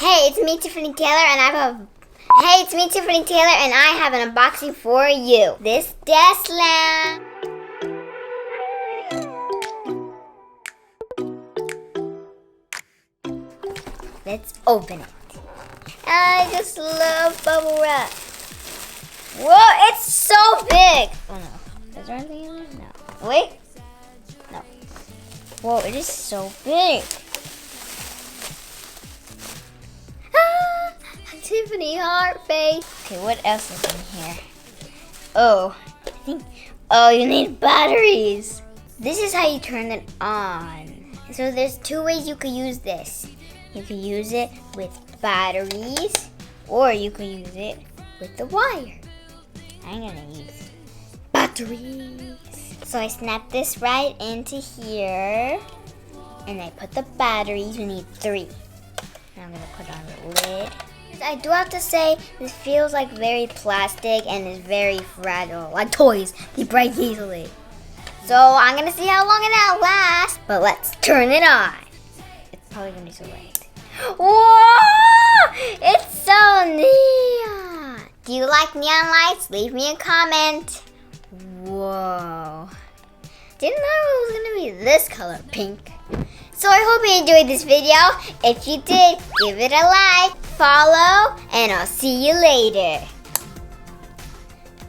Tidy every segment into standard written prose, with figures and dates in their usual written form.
Hey, it's me, Tiffany Taylor, and I have an unboxing for you. This desk lamp. Let's open it. I just love bubble wrap. Whoa, it's so big. Oh no, is there anything in there? No. Wait. No. Whoa, it is so big. Tiffany heart face. Okay, what else is in here? Oh, you need batteries. This is how you turn it on. So there's two ways you could use this. You can use it with batteries, or you can use it with the wire. I'm gonna use batteries. So I snap this right into here, and I put the batteries. We need 3. Now I'm gonna put on the lid. I do have to say, this feels like very plastic and is very fragile. Like toys, they break easily. So I'm gonna see how long it lasts, but let's turn it on. It's probably gonna be so late. Whoa! It's so neon. Do you like neon lights? Leave me a comment. Whoa. Didn't know it was gonna be this color, pink. So I hope you enjoyed this video. If you did, give it a like, follow, and I'll see you later.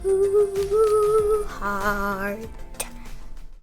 Ooh, heart.